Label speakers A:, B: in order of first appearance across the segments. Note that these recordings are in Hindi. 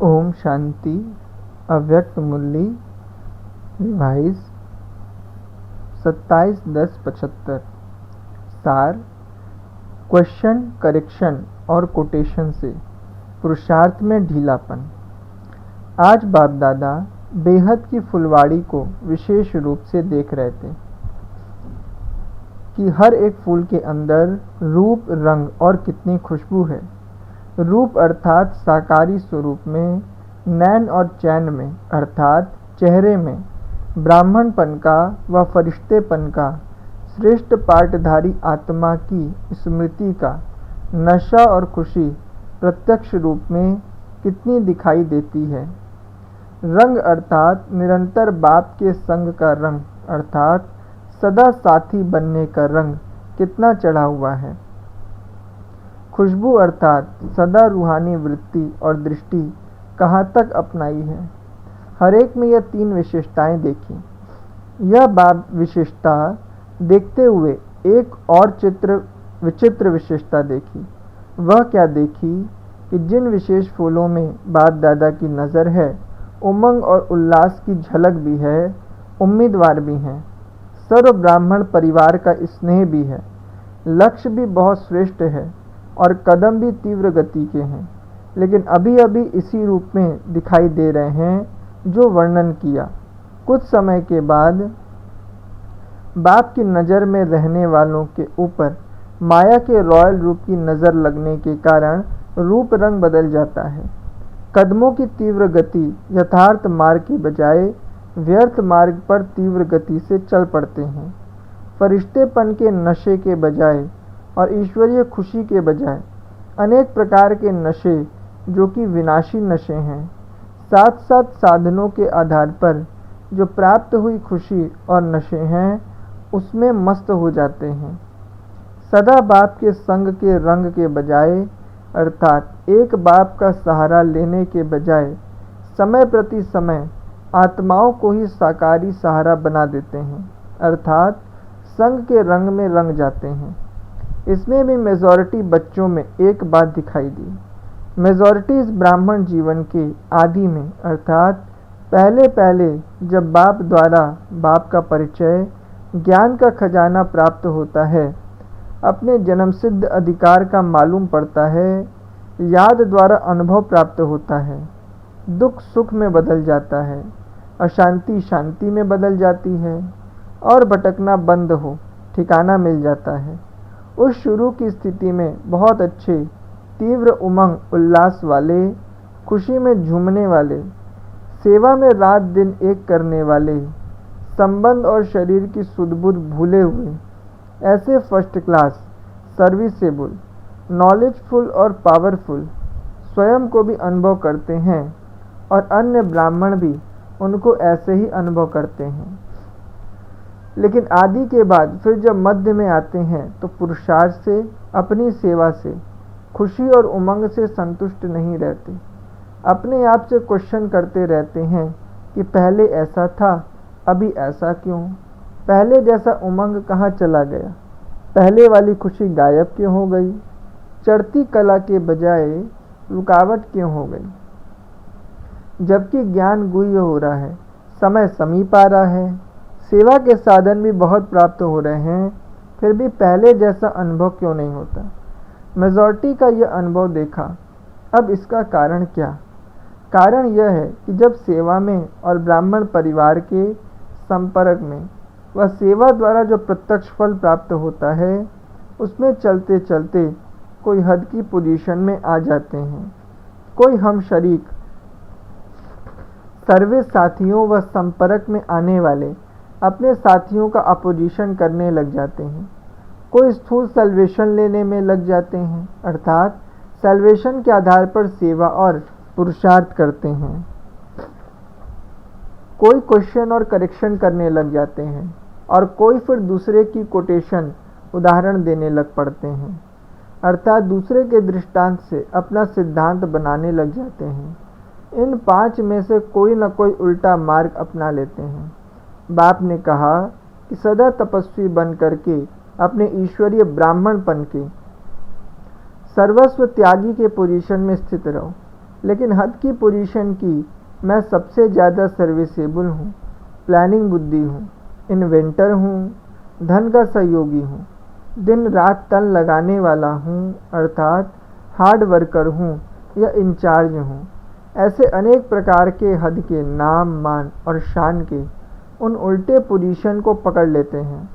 A: ओम शांति। अव्यक्त मुरली रिवाइज 27/10/75। सार, क्वेश्चन, करेक्शन और कोटेशन से पुरुषार्थ में ढीलापन। आज बाप दादा बेहद की फुलवाड़ी को विशेष रूप से देख रहे थे कि हर एक फूल के अंदर रूप, रंग और कितनी खुशबू है। रूप अर्थात साकारी स्वरूप में, नैन और चैन में अर्थात चेहरे में, ब्राह्मणपन का व फरिश्तेपन का, श्रेष्ठ पाठधारी आत्मा की स्मृति का, नशा और खुशी प्रत्यक्ष रूप में कितनी दिखाई देती है। रंग अर्थात निरंतर बाप के संग का रंग अर्थात सदा साथी बनने का रंग कितना चढ़ा हुआ है। खुशबू अर्थात सदा रूहानी वृत्ति और दृष्टि कहाँ तक अपनाई है। हर एक में यह तीन विशेषताएं देखी। यह बाप विशेषता देखते हुए एक और विचित्र विशेषता देखी। वह क्या देखी कि जिन विशेष फूलों में बाप दादा की नज़र है, उमंग और उल्लास की झलक भी है, उम्मीदवार भी हैं, सर्व ब्राह्मण परिवार का स्नेह भी है, लक्ष्य भी बहुत श्रेष्ठ है और कदम भी तीव्र गति के हैं, लेकिन अभी अभी इसी रूप में दिखाई दे रहे हैं जो वर्णन किया। कुछ समय के बाद बाप की नज़र में रहने वालों के ऊपर माया के रॉयल रूप की नज़र लगने के कारण रूप रंग बदल जाता है। कदमों की तीव्र गति यथार्थ मार्ग के बजाय व्यर्थ मार्ग पर तीव्र गति से चल पड़ते हैं। फरिश्तेपन के नशे के बजाय और ईश्वरीय खुशी के बजाय अनेक प्रकार के नशे जो कि विनाशी नशे हैं, साथ साथ साधनों के आधार पर जो प्राप्त हुई खुशी और नशे हैं उसमें मस्त हो जाते हैं। सदा बाप के संग के रंग के बजाय अर्थात एक बाप का सहारा लेने के बजाय समय प्रति समय आत्माओं को ही साकारी सहारा बना देते हैं, अर्थात संग के रंग में रंग जाते हैं। इसमें भी मेजॉरिटी बच्चों में एक बात दिखाई दी। मेजॉरिटी इस ब्राह्मण जीवन के आदि में अर्थात पहले पहले जब बाप द्वारा बाप का परिचय, ज्ञान का खजाना प्राप्त होता है, अपने जन्मसिद्ध अधिकार का मालूम पड़ता है, याद द्वारा अनुभव प्राप्त होता है, दुख सुख में बदल जाता है, अशांति शांति में बदल जाती है और भटकना बंद हो ठिकाना मिल जाता है। उस शुरू की स्थिति में बहुत अच्छे तीव्र उमंग उल्लास वाले, खुशी में झूमने वाले, सेवा में रात दिन एक करने वाले, संबंध और शरीर की सुध-बुध भूले हुए, ऐसे फर्स्ट क्लास, सर्विसेबल, नॉलेजफुल और पावरफुल स्वयं को भी अनुभव करते हैं और अन्य ब्राह्मण भी उनको ऐसे ही अनुभव करते हैं। लेकिन आदि के बाद फिर जब मध्य में आते हैं तो पुरुषार्थ से, अपनी सेवा से, खुशी और उमंग से संतुष्ट नहीं रहते। अपने आप से क्वेश्चन करते रहते हैं कि पहले ऐसा था, अभी ऐसा क्यों? पहले जैसा उमंग कहाँ चला गया? पहले वाली खुशी गायब क्यों हो गई? चढ़ती कला के बजाय रुकावट क्यों हो गई? जबकि ज्ञान गुह्य हो रहा है, समय समीप आ रहा है, सेवा के साधन भी बहुत प्राप्त हो रहे हैं, फिर भी पहले जैसा अनुभव क्यों नहीं होता? मेजॉरिटी का यह अनुभव देखा। अब इसका कारण क्या? कारण यह है कि जब सेवा में और ब्राह्मण परिवार के संपर्क में वह सेवा द्वारा जो प्रत्यक्ष फल प्राप्त होता है, उसमें चलते चलते कोई हद की पोजीशन में आ जाते हैं। कोई हम शरीक सर्विस साथियों व संपर्क में आने वाले अपने साथियों का अपोजिशन करने लग जाते हैं। कोई स्थूल सैल्वेशन लेने में लग जाते हैं, अर्थात सैल्वेशन के आधार पर सेवा और पुरुषार्थ करते हैं। कोई क्वेश्चन और करेक्शन करने लग जाते हैं और कोई फिर दूसरे की कोटेशन उदाहरण देने लग पड़ते हैं, अर्थात दूसरे के दृष्टांत से अपना सिद्धांत बनाने लग जाते हैं। इन पांच में से कोई न कोई उल्टा मार्ग अपना लेते हैं। बाप ने कहा कि सदा तपस्वी बन करके अपने ईश्वरीय ब्राह्मणपन के सर्वस्व त्यागी के पोजीशन में स्थित रहो। लेकिन हद की पोजीशन की मैं सबसे ज़्यादा सर्विसेबल हूँ, प्लानिंग बुद्धि हूँ, इन्वेंटर हूँ, धन का सहयोगी हूँ, दिन रात तन लगाने वाला हूँ अर्थात हार्ड वर्कर हूँ या इंचार्ज हूँ। ऐसे अनेक प्रकार के हद के नाम, मान और शान के उन उल्टे पोजीशन को पकड़ लेते हैं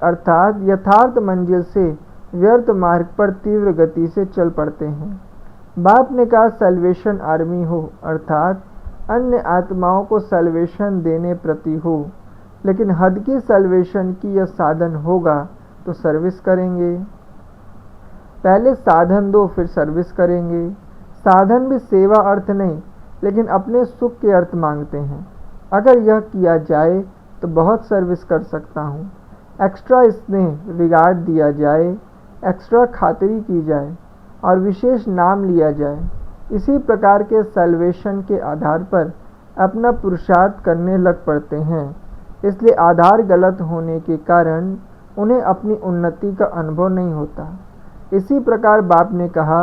A: अर्थात यथार्थ मंजिल से व्यर्थ मार्ग पर तीव्र गति से चल पड़ते हैं। बाप ने कहा सैल्वेशन आर्मी हो अर्थात अन्य आत्माओं को सैल्वेशन देने प्रति हो, लेकिन हद की सैल्वेशन की यह साधन होगा तो सर्विस करेंगे। पहले साधन दो फिर सर्विस करेंगे। साधन भी सेवा अर्थ नहीं लेकिन अपने सुख के अर्थ मांगते हैं। अगर यह किया जाए तो बहुत सर्विस कर सकता हूँ। एक्स्ट्रा स्नेह रिगार्ड दिया जाए, एक्स्ट्रा खातिरी की जाए और विशेष नाम लिया जाए। इसी प्रकार के सैल्वेशन के आधार पर अपना पुरुषार्थ करने लग पड़ते हैं। इसलिए आधार गलत होने के कारण उन्हें अपनी उन्नति का अनुभव नहीं होता। इसी प्रकार बाप ने कहा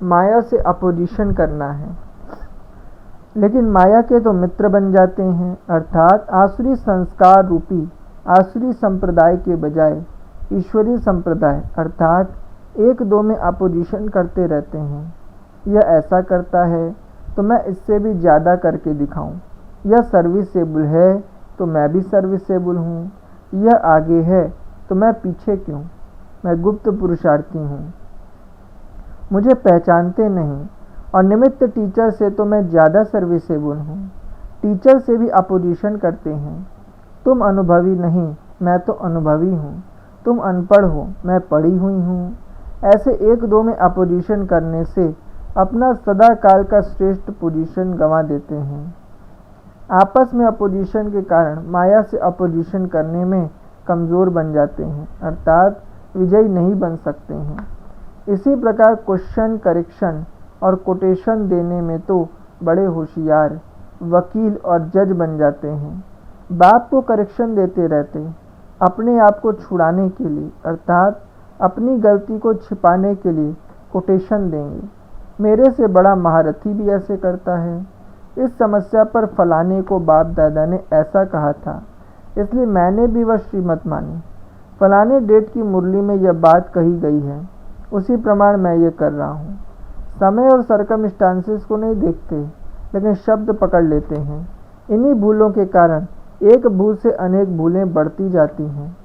A: माया से अपोजिशन करना है, लेकिन माया के तो मित्र बन जाते हैं अर्थात आसुरी संस्कार रूपी आसुरी संप्रदाय के बजाय ईश्वरीय संप्रदाय अर्थात एक दो में अपोजिशन करते रहते हैं। यह ऐसा करता है तो मैं इससे भी ज़्यादा करके दिखाऊं। यह सर्विसेबल है तो मैं भी सर्विसेबल हूँ। यह आगे है तो मैं पीछे क्यों? मैं गुप्त पुरुषार्थी हूँ, मुझे पहचानते नहीं और निमित्त टीचर से तो मैं ज़्यादा सर्विसेबल हूँ। टीचर से भी अपोजिशन करते हैं। तुम अनुभवी नहीं, मैं तो अनुभवी हूँ। तुम अनपढ़ हो, मैं पढ़ी हुई हूँ। ऐसे एक दो में अपोजिशन करने से अपना सदा काल का श्रेष्ठ पोजीशन गंवा देते हैं। आपस में अपोजिशन के कारण माया से अपोजिशन करने में कमज़ोर बन जाते हैं अर्थात विजयी नहीं बन सकते हैं। इसी प्रकार क्वेश्चन करेक्शन और कोटेशन देने में तो बड़े होशियार वकील और जज बन जाते हैं। बाप को करेक्शन देते रहते अपने आप को छुड़ाने के लिए अर्थात अपनी गलती को छिपाने के लिए कोटेशन देंगे। मेरे से बड़ा महारथी भी ऐसे करता है। इस समस्या पर फलाने को बाप दादा ने ऐसा कहा था, इसलिए मैंने भी वह श्रीमत मानी। फलाने डेट की मुरली में यह बात कही गई है, उसी प्रमाण मैं ये कर रहा हूँ। समय और सरकमस्टांसेस को नहीं देखते लेकिन शब्द पकड़ लेते हैं। इन्हीं भूलों के कारण एक भूल से अनेक भूलें बढ़ती जाती हैं।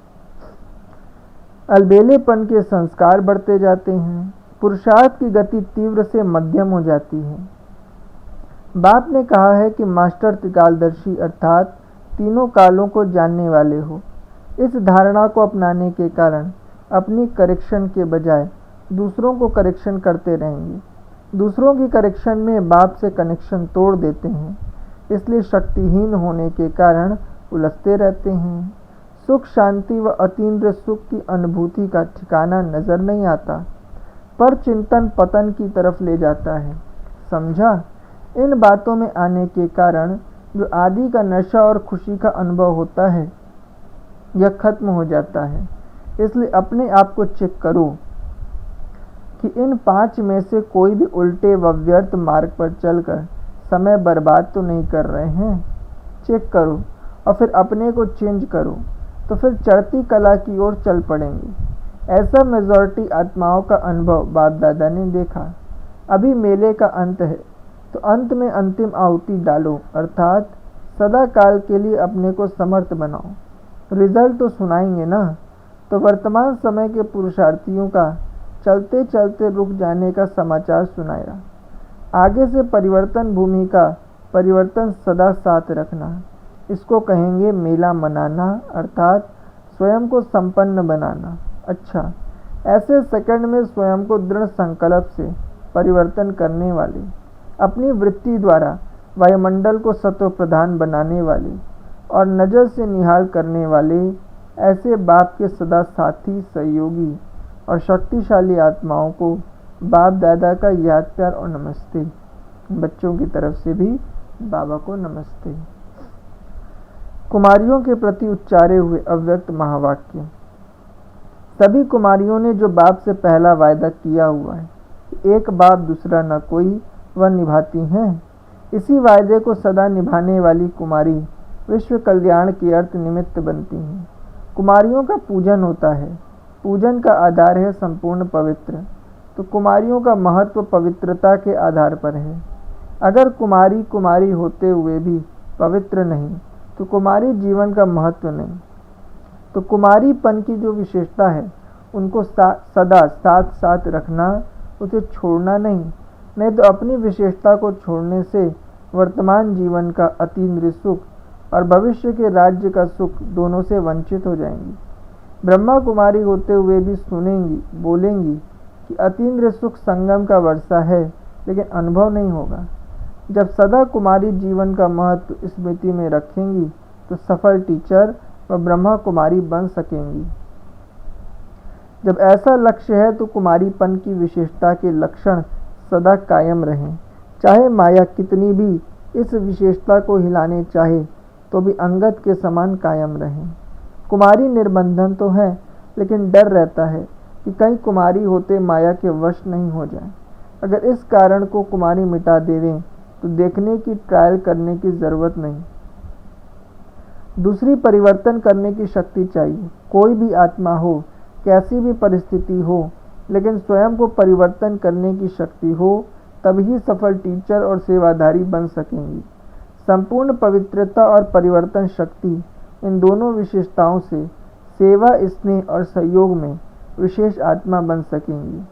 A: अलबेलेपन के संस्कार बढ़ते जाते हैं। पुरुषार्थ की गति तीव्र से मध्यम हो जाती है। बाप ने कहा है कि मास्टर त्रिकालदर्शी अर्थात तीनों कालों को जानने वाले हो। इस धारणा को अपनाने के कारण अपनी करेक्शन के बजाय दूसरों को करेक्शन करते रहेंगे। दूसरों की करेक्शन में बाप से कनेक्शन तोड़ देते हैं, इसलिए शक्तिहीन होने के कारण उलझते रहते हैं। सुख शांति व अतीन्द्रिय सुख की अनुभूति का ठिकाना नजर नहीं आता, पर चिंतन पतन की तरफ ले जाता है। समझा? इन बातों में आने के कारण जो आदि का नशा और खुशी का अनुभव होता है यह खत्म हो जाता है। इसलिए अपने आप को चेक करो कि इन 5 में से कोई भी उल्टे व व्यर्थ मार्ग पर चलकर समय बर्बाद तो नहीं कर रहे हैं। चेक करो और फिर अपने को चेंज करो, तो फिर चढ़ती कला की ओर चल पड़ेंगे। ऐसा मेजॉरिटी आत्माओं का अनुभव बाप दादा ने देखा। अभी मेले का अंत है तो अंत में अंतिम आहुति डालो अर्थात सदा काल के लिए अपने को समर्थ बनाओ। रिजल्ट तो सुनाएंगे ना। तो वर्तमान समय के पुरुषार्थियों का चलते चलते रुक जाने का समाचार सुनाया। आगे से परिवर्तन भूमि का परिवर्तन सदा साथ रखना, इसको कहेंगे मेला मनाना अर्थात स्वयं को संपन्न बनाना। अच्छा, ऐसे सेकंड में स्वयं को दृढ़ संकल्प से परिवर्तन करने वाले, अपनी वृत्ति द्वारा वायुमंडल को सत्व प्रधान बनाने वाले और नज़र से निहाल करने वाले, ऐसे बाप के सदा साथी, सहयोगी और शक्तिशाली आत्माओं को बाप दादा का याद प्यार और नमस्ते। बच्चों की तरफ से भी बाबा को नमस्ते। कुमारियों के प्रति उच्चारे हुए अव्यक्त महावाक्य। सभी कुमारियों ने जो बाप से पहला वायदा किया हुआ है कि एक बाप दूसरा न कोई, वह निभाती हैं। इसी वायदे को सदा निभाने वाली कुमारी विश्व कल्याण की अर्थ निमित्त बनती हैं। कुमारियों का पूजन होता है, पूजन का आधार है संपूर्ण पवित्र, तो कुमारियों का महत्व पवित्रता के आधार पर है। अगर कुमारी कुमारी होते हुए भी पवित्र नहीं तो कुमारी जीवन का महत्व नहीं। तो कुमारीपन की जो विशेषता है उनको सदा साथ साथ रखना, उसे छोड़ना नहीं तो अपनी विशेषता को छोड़ने से वर्तमान जीवन का अतीन्द्रिय सुख और भविष्य के राज्य का सुख दोनों से वंचित हो जाएंगी। ब्रह्मा कुमारी होते हुए भी सुनेंगी, बोलेंगी कि अतीन्द्रिय सुख संगम का वर्षा है, लेकिन अनुभव नहीं होगा। जब सदा कुमारी जीवन का महत्व स्मृति में रखेंगी तो सफल टीचर व ब्रह्मा कुमारी बन सकेंगी। जब ऐसा लक्ष्य है तो कुमारीपन की विशेषता के लक्षण सदा कायम रहें, चाहे माया कितनी भी इस विशेषता को हिलाने चाहे तो भी अंगद के समान कायम रहें। कुमारी निर्बंधन तो है, लेकिन डर रहता है कि कहीं कुमारी होते माया के वश नहीं हो जाए। अगर इस कारण को कुमारी मिटा देवें तो देखने की ट्रायल करने की जरूरत नहीं। दूसरी परिवर्तन करने की शक्ति चाहिए। कोई भी आत्मा हो, कैसी भी परिस्थिति हो, लेकिन स्वयं को परिवर्तन करने की शक्ति हो, तभी सफल टीचर और सेवाधारी बन सकेंगी। संपूर्ण पवित्रता और परिवर्तन शक्ति, इन दोनों विशेषताओं से सेवा, स्नेह और सहयोग में विशेष आत्मा बन सकेंगी।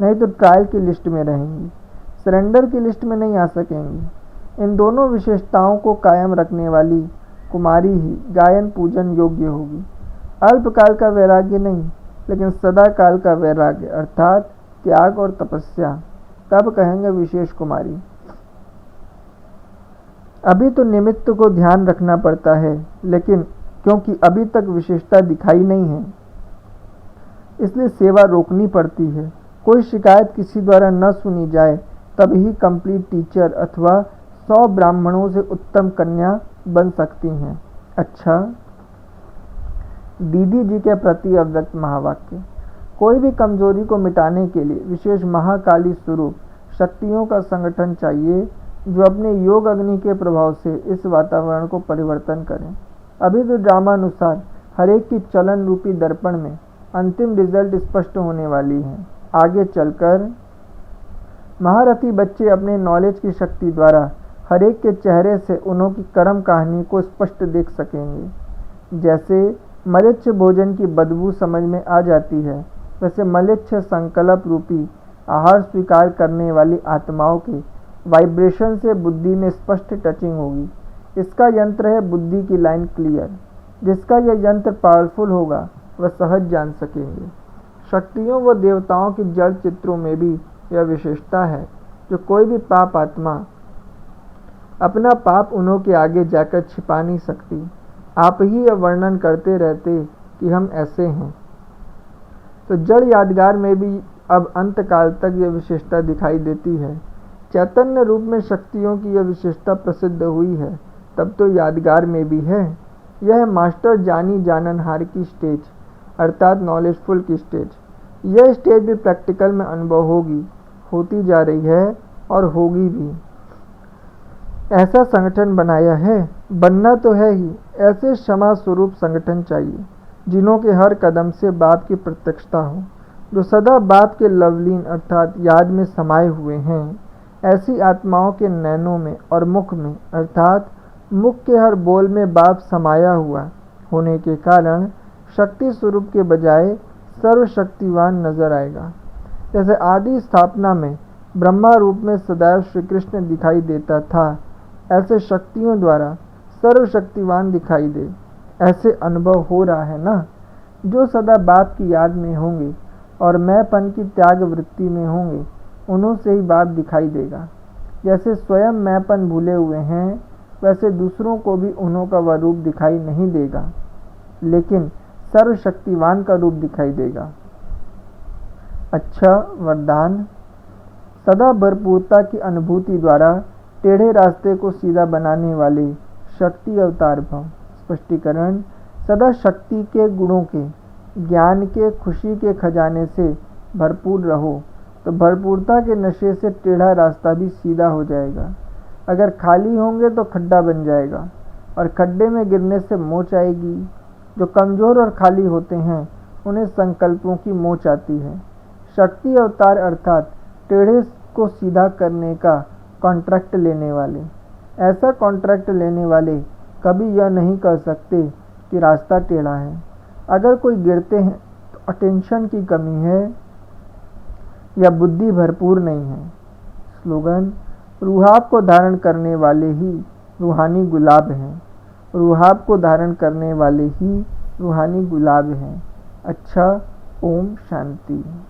A: नहीं तो ट्रायल की लिस्ट में रहेंगी, सरेंडर की लिस्ट में नहीं आ सकेंगी। इन दोनों विशेषताओं को कायम रखने वाली कुमारी ही गायन पूजन योग्य होगी। अल्पकाल का वैराग्य नहीं, लेकिन सदा काल का वैराग्य अर्थात त्याग और तपस्या, तब कहेंगे विशेष कुमारी। अभी तो निमित्त को ध्यान रखना पड़ता है, लेकिन क्योंकि अभी तक विशेषता दिखाई नहीं है इसलिए सेवा रोकनी पड़ती है। कोई शिकायत किसी द्वारा न सुनी जाए तभी कंप्लीट टीचर अथवा 100 ब्राह्मणों से उत्तम कन्या बन सकती हैं। अच्छा, दीदी जी के प्रति अव्यक्त महावाक्य। कोई भी कमजोरी को मिटाने के लिए विशेष महाकाली स्वरूप शक्तियों का संगठन चाहिए जो अपने योग अग्नि के प्रभाव से इस वातावरण को परिवर्तन करें। अभी तो ड्रामानुसार हरेक की चलन रूपी दर्पण में अंतिम रिजल्ट स्पष्ट होने वाली है। आगे चलकर महारथी बच्चे अपने नॉलेज की शक्ति द्वारा हरेक के चेहरे से उन्हों की कर्म कहानी को स्पष्ट देख सकेंगे। जैसे मलेच्छ भोजन की बदबू समझ में आ जाती है, वैसे मलेच्छ संकल्प रूपी आहार स्वीकार करने वाली आत्माओं के वाइब्रेशन से बुद्धि में स्पष्ट टचिंग होगी। इसका यंत्र है बुद्धि की लाइन क्लियर। जिसका यह यंत्र पावरफुल होगा वह सहज जान सकेंगे। शक्तियों व देवताओं की जड़ चित्रों में भी यह विशेषता है जो कोई भी पाप आत्मा अपना पाप उन्हों के आगे जाकर छिपा नहीं सकती। आप ही यह वर्णन करते रहते कि हम ऐसे हैं। तो जड़ यादगार में भी अब अंत काल तक यह विशेषता दिखाई देती है। चैतन्य रूप में शक्तियों की यह विशेषता प्रसिद्ध हुई है, तब तो यादगार में भी है। यह मास्टर जानी जाननहार की स्टेज अर्थात नॉलेजफुल की स्टेज। यह स्टेज भी प्रैक्टिकल में अनुभव होगी, होती जा रही है और होगी भी। ऐसा संगठन बनाया है, बनना तो है ही। ऐसे क्षमा स्वरूप संगठन चाहिए जिन्हों के हर कदम से बाप की प्रत्यक्षता हो, जो सदा बाप के लवलीन अर्थात याद में समाये हुए हैं। ऐसी आत्माओं के नैनों में और मुख में अर्थात मुख के हर बोल में बाप समाया हुआ होने के कारण शक्ति स्वरूप के बजाय सर्वशक्तिवान नजर आएगा। जैसे आदि स्थापना में ब्रह्मा रूप में सदैव श्री कृष्ण दिखाई देता था, ऐसे शक्तियों द्वारा सर्वशक्तिवान दिखाई दे। ऐसे अनुभव हो रहा है ना। जो सदा बाप की याद में होंगे और मैंपन की त्याग वृत्ति में होंगे, उन्हों से ही बाप दिखाई देगा। जैसे स्वयं मैंपन भूले हुए हैं, वैसे दूसरों को भी उन्हों का वह रूप दिखाई नहीं देगा, लेकिन सर्वशक्तिवान का रूप दिखाई देगा। अच्छा, वरदान। सदा भरपूरता की अनुभूति द्वारा टेढ़े रास्ते को सीधा बनाने वाले शक्ति अवतार भव। स्पष्टीकरण। सदा शक्ति के गुणों के, ज्ञान के, खुशी के खजाने से भरपूर रहो तो भरपूरता के नशे से टेढ़ा रास्ता भी सीधा हो जाएगा। अगर खाली होंगे तो खड्डा बन जाएगा और खड्डे में गिरने से मोच आएगी। जो कमज़ोर और खाली होते हैं उन्हें संकल्पों की मोच आती है। शक्ति अवतार अर्थात टेढ़े को सीधा करने का कॉन्ट्रैक्ट लेने वाले। ऐसा कॉन्ट्रैक्ट लेने वाले कभी यह नहीं कह सकते कि रास्ता टेढ़ा है। अगर कोई गिरते हैं तो अटेंशन की कमी है या बुद्धि भरपूर नहीं है। स्लोगन: रूहाब को धारण करने वाले ही रूहानी गुलाब हैं। रूहाब को धारण करने वाले ही रूहानी गुलाब हैं। अच्छा, ओम शांति।